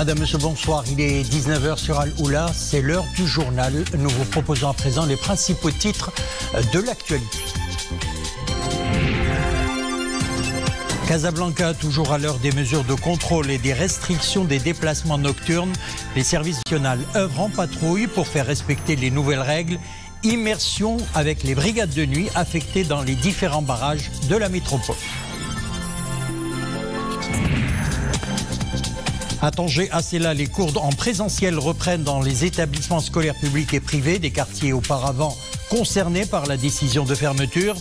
Madame, monsieur, bonsoir. Il est 19h sur Al-Oula. C'est l'heure du journal. Nous vous proposons à présent les principaux titres de l'actualité. Casablanca, toujours à l'heure des mesures de contrôle et des restrictions des déplacements nocturnes. Les services nationaux œuvrent en patrouille pour faire respecter les nouvelles règles. Immersion avec les brigades de nuit affectées dans les différents barrages de la métropole. À Tanger, à Cella, les cours en présentiel reprennent dans les établissements scolaires publics et privés des quartiers auparavant concernés par la décision de fermeture.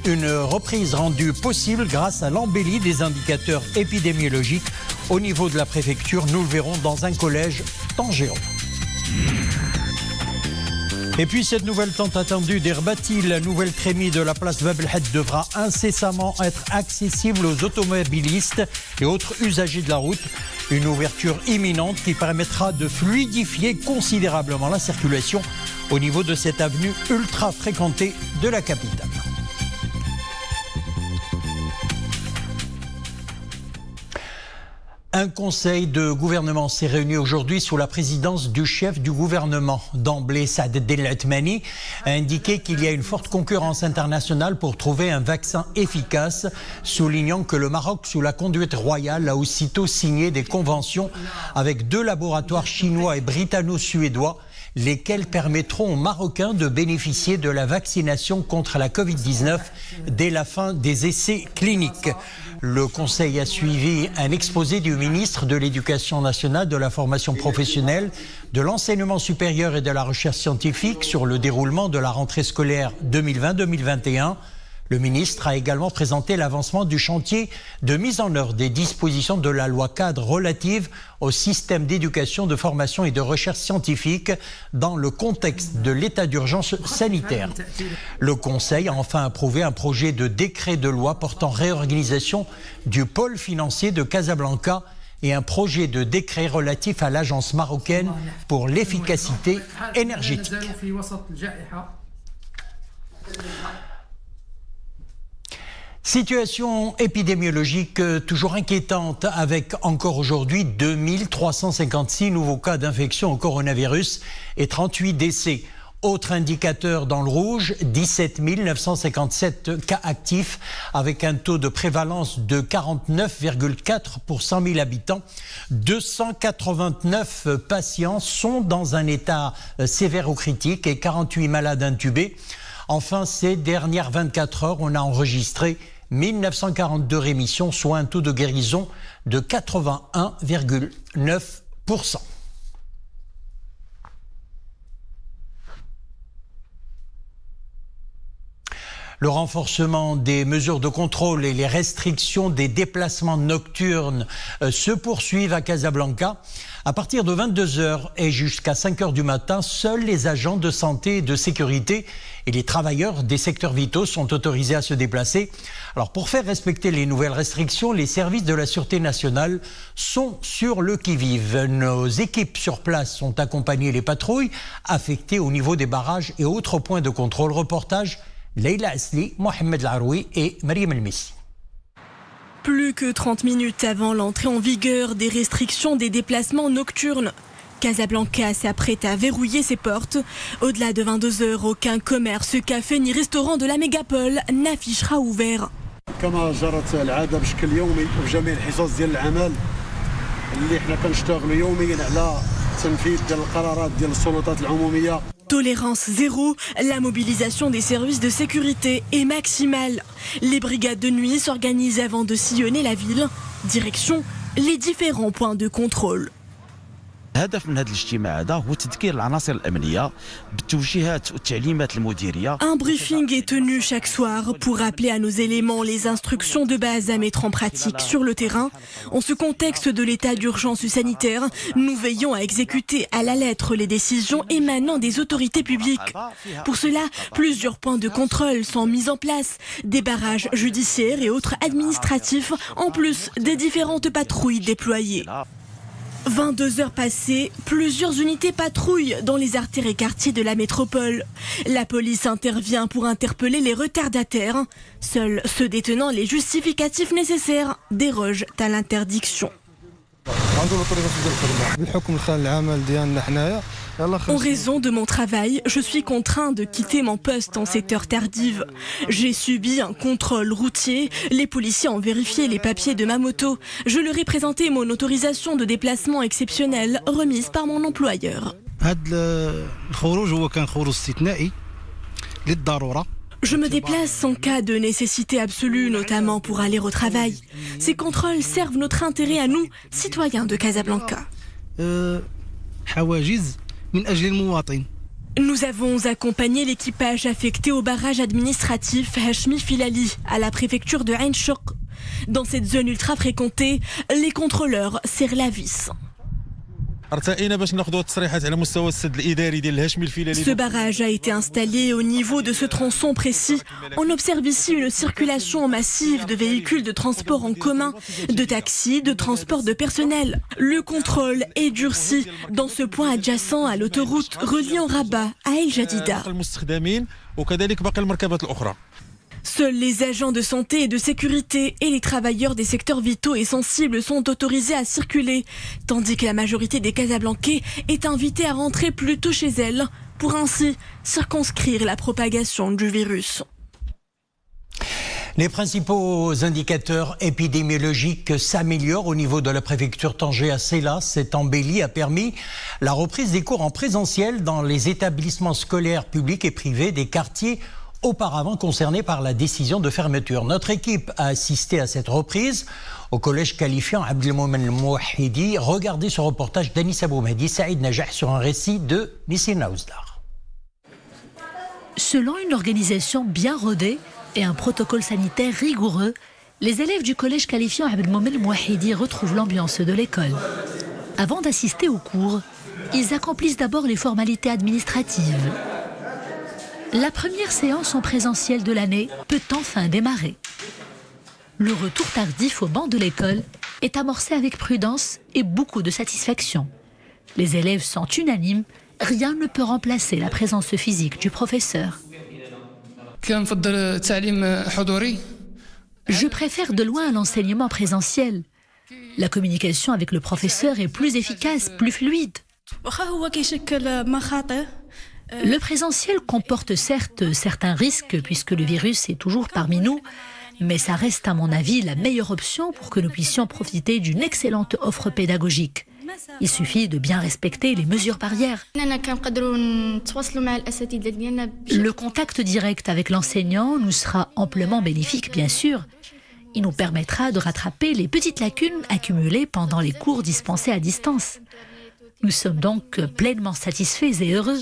Une reprise rendue possible grâce à l'embellie des indicateurs épidémiologiques au niveau de la préfecture. Nous le verrons dans un collège tangéron. Et puis cette nouvelle tant attendue d'Herbati, la nouvelle trémie de la place Bab el-Had devra incessamment être accessible aux automobilistes et autres usagers de la route. Une ouverture imminente qui permettra de fluidifier considérablement la circulation au niveau de cette avenue ultra fréquentée de la capitale. Un conseil de gouvernement s'est réuni aujourd'hui sous la présidence du chef du gouvernement. D'emblée, Saad El Othmani a indiqué qu'il y a une forte concurrence internationale pour trouver un vaccin efficace, soulignant que le Maroc, sous la conduite royale, a aussitôt signé des conventions avec 2 laboratoires chinois et britanno-suédois, lesquels permettront aux Marocains de bénéficier de la vaccination contre la Covid-19 dès la fin des essais cliniques. Le Conseil a suivi un exposé du ministre de l'Éducation nationale, de la formation professionnelle, de l'enseignement supérieur et de la recherche scientifique sur le déroulement de la rentrée scolaire 2020-2021. Le ministre a également présenté l'avancement du chantier de mise en œuvre des dispositions de la loi cadre relative au système d'éducation, de formation et de recherche scientifique dans le contexte de l'état d'urgence sanitaire. Le Conseil a enfin approuvé un projet de décret de loi portant réorganisation du pôle financier de Casablanca et un projet de décret relatif à l'agence marocaine pour l'efficacité énergétique. Situation épidémiologique toujours inquiétante avec encore aujourd'hui 2356 nouveaux cas d'infection au coronavirus et 38 décès. Autre indicateur dans le rouge, 17 957 cas actifs avec un taux de prévalence de 49,4 pour 100 000 habitants. 289 patients sont dans un état sévère ou critique et 48 malades intubés. Enfin, ces dernières 24 heures, on a enregistré 1942 rémissions, soit un taux de guérison de 81,9%. Le renforcement des mesures de contrôle et les restrictions des déplacements nocturnes se poursuivent à Casablanca. À partir de 22h et jusqu'à 5h du matin, seuls les agents de santé et de sécurité et les travailleurs des secteurs vitaux sont autorisés à se déplacer. Alors pour faire respecter les nouvelles restrictions, les services de la Sûreté nationale sont sur le qui-vive. Nos équipes sur place ont accompagné les patrouilles affectées au niveau des barrages et autres points de contrôle. Reportage Leïla Asli, Mohamed Laroui et Mariam El-Messi. Plus que 30 minutes avant l'entrée en vigueur des restrictions des déplacements nocturnes, Casablanca s'apprête à verrouiller ses portes. Au-delà de 22h, aucun commerce, café ni restaurant de la mégapole n'affichera ouvert. Tolérance zéro, la mobilisation des services de sécurité est maximale. Les brigades de nuit s'organisent avant de sillonner la ville. Direction les différents points de contrôle. الهدف من هذا الاجتماع هذا هو تذكير العناصر الأمنية بالتوجيهات والتعليمات المديرية. Un briefing est tenu chaque soir pour rappeler à nos éléments les instructions de base à mettre en pratique sur le terrain. En ce contexte de l'état d'urgence sanitaire, nous veillons à exécuter à la lettre les décisions émanant des autorités publiques. Pour cela, plusieurs points de contrôle sont mis en place, des barrages judiciaires et autres administratifs, en plus des différentes patrouilles déployées. 22 heures passées, plusieurs unités patrouillent dans les artères et quartiers de la métropole. La police intervient pour interpeller les retardataires. Seuls ceux détenant les justificatifs nécessaires dérogent à l'interdiction. En raison de mon travail, je suis contraint de quitter mon poste en cette heure tardive. J'ai subi un contrôle routier. Les policiers ont vérifié les papiers de ma moto. Je leur ai présenté mon autorisation de déplacement exceptionnelle remise par mon employeur. Je me déplace en cas de nécessité absolue, notamment pour aller au travail. Ces contrôles servent notre intérêt à nous, citoyens de Casablanca. Nous avons accompagné l'équipage affecté au barrage administratif Hachmi Filali à la préfecture de Ain Chouk. Dans cette zone ultra fréquentée, les contrôleurs serrent la vis. Ce barrage a été installé au niveau de ce tronçon précis. On observe ici une circulation massive de véhicules de transport en commun, de taxis, de transport de personnel. Le contrôle est durci dans ce point adjacent à l'autoroute reliant Rabat à El Jadida. Seuls les agents de santé et de sécurité et les travailleurs des secteurs vitaux et sensibles sont autorisés à circuler, tandis que la majorité des Casablancais est invitée à rentrer plus tôt chez elle pour ainsi circonscrire la propagation du virus. Les principaux indicateurs épidémiologiques s'améliorent au niveau de la préfecture Tanger à Sela. Cette embellie a permis la reprise des cours en présentiel dans les établissements scolaires publics et privés des quartiers auparavant concernés par la décision de fermeture. Notre équipe a assisté à cette reprise au collège qualifiant Abdelmoumen Mouahidi. Regardez ce reportage d'Anis Abou Mehdi, Saïd Najah sur un récit de Nissina Ousdar. Selon une organisation bien rodée et un protocole sanitaire rigoureux, les élèves du collège qualifiant Abdelmoumen Mouahidi retrouvent l'ambiance de l'école. Avant d'assister aux cours, ils accomplissent d'abord les formalités administratives. La première séance en présentiel de l'année peut enfin démarrer. Le retour tardif au banc de l'école est amorcé avec prudence et beaucoup de satisfaction. Les élèves sont unanimes, rien ne peut remplacer la présence physique du professeur. Je préfère de loin l'enseignement présentiel. La communication avec le professeur est plus efficace, plus fluide. Le présentiel comporte certes certains risques puisque le virus est toujours parmi nous, mais ça reste à mon avis la meilleure option pour que nous puissions profiter d'une excellente offre pédagogique. Il suffit de bien respecter les mesures barrières. Le contact direct avec l'enseignant nous sera amplement bénéfique, bien sûr. Il nous permettra de rattraper les petites lacunes accumulées pendant les cours dispensés à distance. Nous sommes donc pleinement satisfaits et heureux.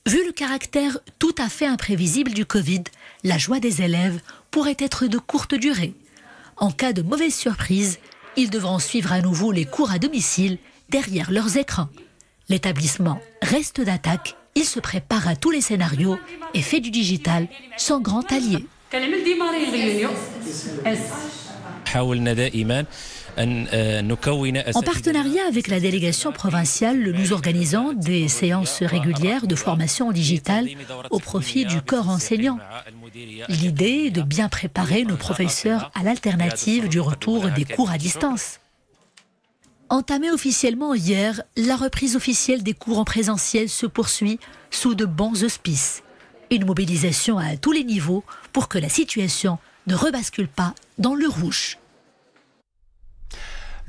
Vu le caractère tout à fait imprévisible du Covid, la joie des élèves pourrait être de courte durée. En cas de mauvaise surprise, ils devront suivre à nouveau les cours à domicile derrière leurs écrans. L'établissement reste d'attaque, il se prépare à tous les scénarios et fait du digital son grand allié. En partenariat avec la délégation provinciale, nous organisons des séances régulières de formation digitale au profit du corps enseignant. L'idée est de bien préparer nos professeurs à l'alternative du retour des cours à distance. Entamée officiellement hier, la reprise officielle des cours en présentiel se poursuit sous de bons auspices. Une mobilisation à tous les niveaux pour que la situation ne rebascule pas dans le rouge.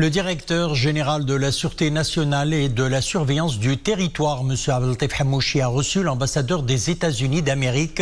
Le directeur général de la Sûreté nationale et de la surveillance du territoire, M. Abdeltif Hamouchi, a reçu l'ambassadeur des États-Unis d'Amérique,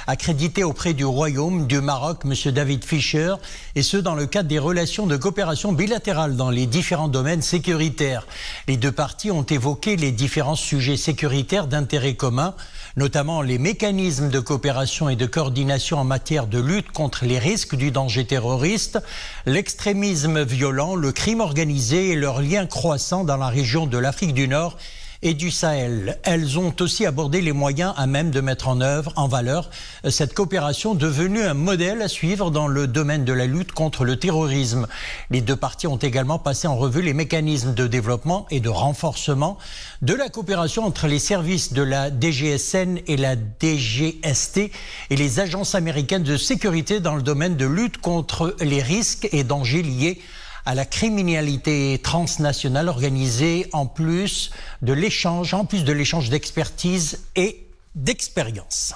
accrédité auprès du Royaume du Maroc, M. David Fisher, et ce dans le cadre des relations de coopération bilatérale dans les différents domaines sécuritaires. Les deux parties ont évoqué les différents sujets sécuritaires d'intérêt commun, notamment les mécanismes de coopération et de coordination en matière de lutte contre les risques du danger terroriste, l'extrémisme violent, le crime organisé et leurs liens croissants dans la région de l'Afrique du Nord et du Sahel. Elles ont aussi abordé les moyens à même de mettre en valeur cette coopération devenue un modèle à suivre dans le domaine de la lutte contre le terrorisme. Les deux parties ont également passé en revue les mécanismes de développement et de renforcement de la coopération entre les services de la DGSN et la DGST et les agences américaines de sécurité dans le domaine de lutte contre les risques et dangers liés à la criminalité transnationale organisée en plus de l'échange d'expertise et d'expérience.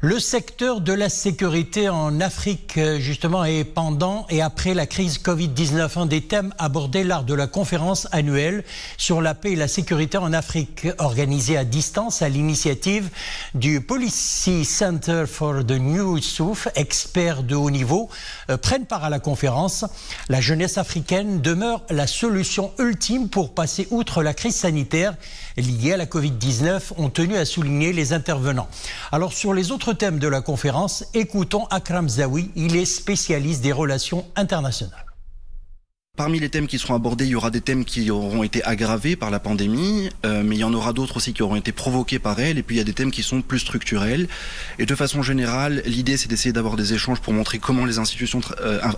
Le secteur de la sécurité en Afrique, justement, est pendant et après la crise Covid-19, un des thèmes abordés lors de la conférence annuelle sur la paix et la sécurité en Afrique, organisée à distance à l'initiative du Policy Center for the New South. Experts de haut niveau prennent part à la conférence. La jeunesse africaine demeure la solution ultime pour passer outre la crise sanitaire liée à la Covid-19, ont tenu à souligner les intervenants. Alors, sur les autres thèmes de la conférence, écoutons Akram Zawi, il est spécialiste des relations internationales. Parmi les thèmes qui seront abordés, il y aura des thèmes qui auront été aggravés par la pandémie, mais il y en aura d'autres aussi qui auront été provoqués par elle, et puis il y a des thèmes qui sont plus structurels. Et de façon générale, l'idée c'est d'essayer d'avoir des échanges pour montrer comment les institutions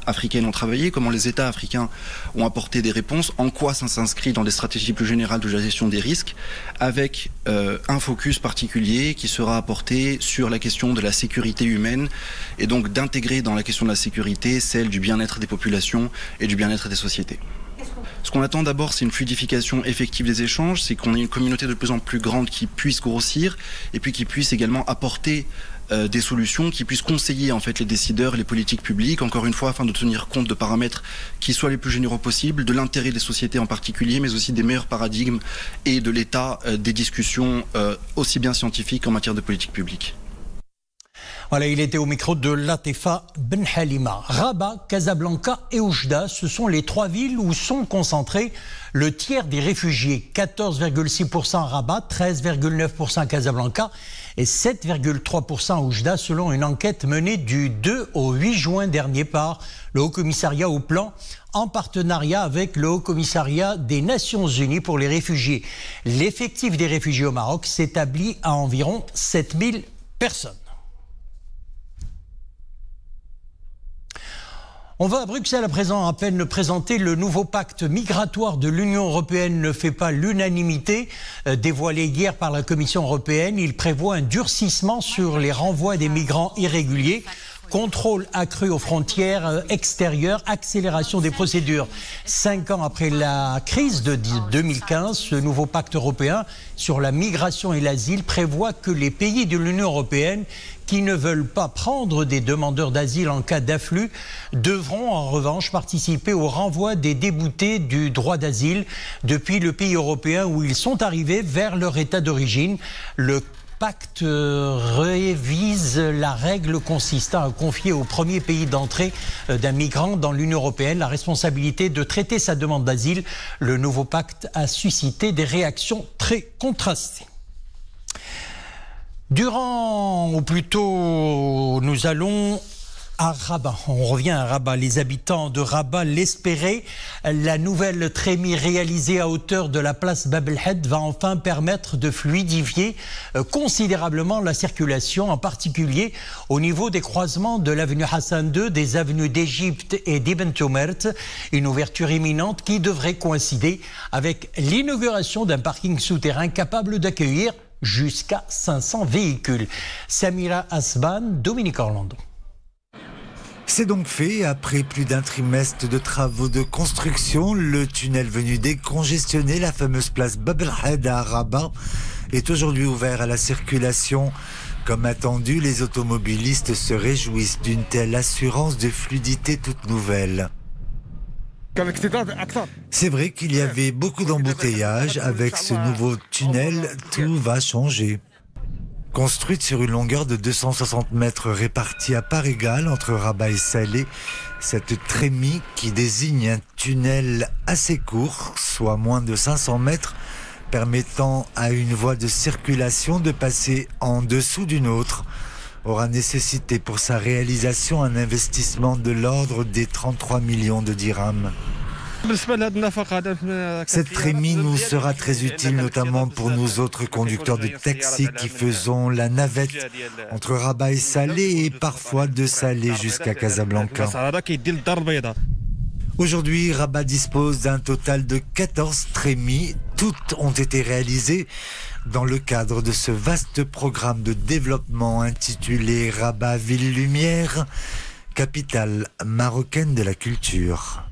africaines ont travaillé, comment les États africains ont apporté des réponses, en quoi ça s'inscrit dans des stratégies plus générales de la gestion des risques, avec un focus particulier qui sera apporté sur la question de la sécurité humaine, et donc d'intégrer dans la question de la sécurité celle du bien-être des populations et du bien-être des sociétés. Ce qu'on attend d'abord, c'est une fluidification effective des échanges, c'est qu'on ait une communauté de plus en plus grande qui puisse grossir et puis qui puisse également apporter des solutions, qui puissent conseiller en fait les décideurs, les politiques publiques, encore une fois afin de tenir compte de paramètres qui soient les plus généraux possibles, de l'intérêt des sociétés en particulier, mais aussi des meilleurs paradigmes et de l'état des discussions aussi bien scientifiques en matière de politique publique. Voilà, il était au micro de Latefa Ben Halima. Rabat, Casablanca et Oujda, ce sont les trois villes où sont concentrés le tiers des réfugiés. 14,6% à Rabat, 13,9% à Casablanca et 7,3% à Oujda, selon une enquête menée du 2 au 8 juin dernier par le Haut-Commissariat au Plan, en partenariat avec le Haut-Commissariat des Nations Unies pour les réfugiés. L'effectif des réfugiés au Maroc s'établit à environ 7000 personnes. On va à Bruxelles à présent, à peine présenté. Le nouveau pacte migratoire de l'Union européenne ne fait pas l'unanimité. Dévoilé hier par la Commission européenne, il prévoit un durcissement sur les renvois des migrants irréguliers. Contrôle accru aux frontières extérieures, accélération des procédures. 5 ans après la crise de 2015, ce nouveau pacte européen sur la migration et l'asile prévoit que les pays de l'Union européenne qui ne veulent pas prendre des demandeurs d'asile en cas d'afflux devront en revanche participer au renvoi des déboutés du droit d'asile depuis le pays européen où ils sont arrivés vers leur état d'origine. Le pacte révise la règle consistant à confier au premier pays d'entrée d'un migrant dans l'Union européenne la responsabilité de traiter sa demande d'asile. Le nouveau pacte a suscité des réactions très contrastées. Ou plutôt, nous allons à Rabat. On revient à Rabat. Les habitants de Rabat l'espéraient. La nouvelle trémie réalisée à hauteur de la place Bab el-Had va enfin permettre de fluidifier considérablement la circulation, en particulier au niveau des croisements de l'avenue Hassan II, des avenues d'Égypte et d'Ibn Toumert. Une ouverture imminente qui devrait coïncider avec l'inauguration d'un parking souterrain capable d'accueillir jusqu'à 500 véhicules. Samira Asban, Dominique Orlando. C'est donc fait. Après plus d'un trimestre de travaux de construction, le tunnel venu décongestionner la fameuse place Bab el-Had à Rabat est aujourd'hui ouvert à la circulation. Comme attendu, les automobilistes se réjouissent d'une telle assurance de fluidité toute nouvelle. C'est vrai qu'il y avait beaucoup d'embouteillages. Avec ce nouveau tunnel, tout va changer. Construite sur une longueur de 260 mètres répartie à part égale entre Rabat et Salé, cette trémie qui désigne un tunnel assez court, soit moins de 500 mètres, permettant à une voie de circulation de passer en dessous d'une autre, aura nécessité pour sa réalisation un investissement de l'ordre des 33 millions de dirhams. Cette trémie nous sera très utile, notamment pour nous autres conducteurs de taxi qui faisons la navette entre Rabat et Salé et parfois de Salé jusqu'à Casablanca. Aujourd'hui, Rabat dispose d'un total de 14 trémies. Toutes ont été réalisées dans le cadre de ce vaste programme de développement intitulé Rabat Ville Lumière, capitale marocaine de la culture.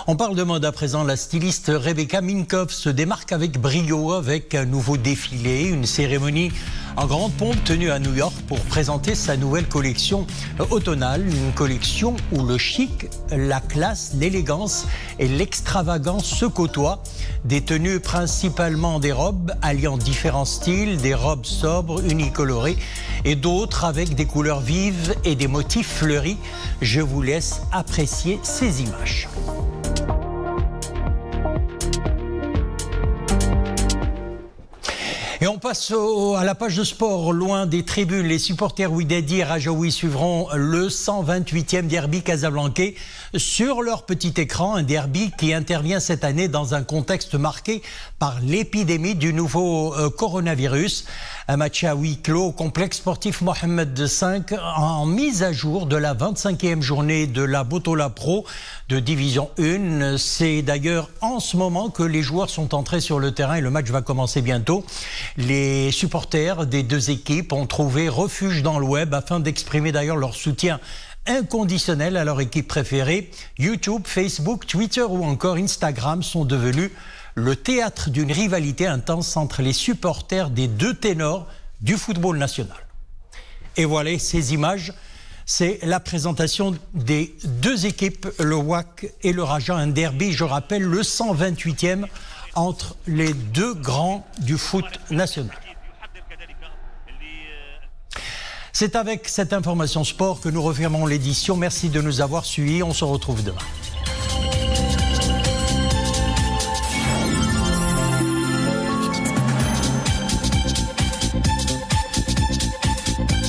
On parle de mode à présent. La styliste Rebecca Minkoff se démarque avec brio avec un nouveau défilé, une cérémonie en grande pompe tenue à New York pour présenter sa nouvelle collection automnale. Une collection où le chic, la classe, l'élégance et l'extravagance se côtoient. Des tenues principalement des robes alliant différents styles, des robes sobres, unicolorées et d'autres avec des couleurs vives et des motifs fleuris. Je vous laisse apprécier ces images. Et on passe à la page de sport. Loin des tribunes, les supporters Wydadi et Rajaoui suivront le 128e derby casablancais sur leur petit écran. Un derby qui intervient cette année dans un contexte marqué par l'épidémie du nouveau coronavirus. Un match à huis clos au complexe sportif Mohamed V en mise à jour de la 25e journée de la Botola Pro de Division 1. C'est d'ailleurs en ce moment que les joueurs sont entrés sur le terrain et le match va commencer bientôt. Les supporters des deux équipes ont trouvé refuge dans le web afin d'exprimer d'ailleurs leur soutien inconditionnel à leur équipe préférée. YouTube, Facebook, Twitter ou encore Instagram sont devenus le théâtre d'une rivalité intense entre les supporters des deux ténors du football national. Et voilà ces images, c'est la présentation des deux équipes, le WAC et le Raja, un derby, je rappelle, le 128e entre les deux grands du foot national. C'est avec cette information sport que nous refermons l'édition. Merci de nous avoir suivis, on se retrouve demain.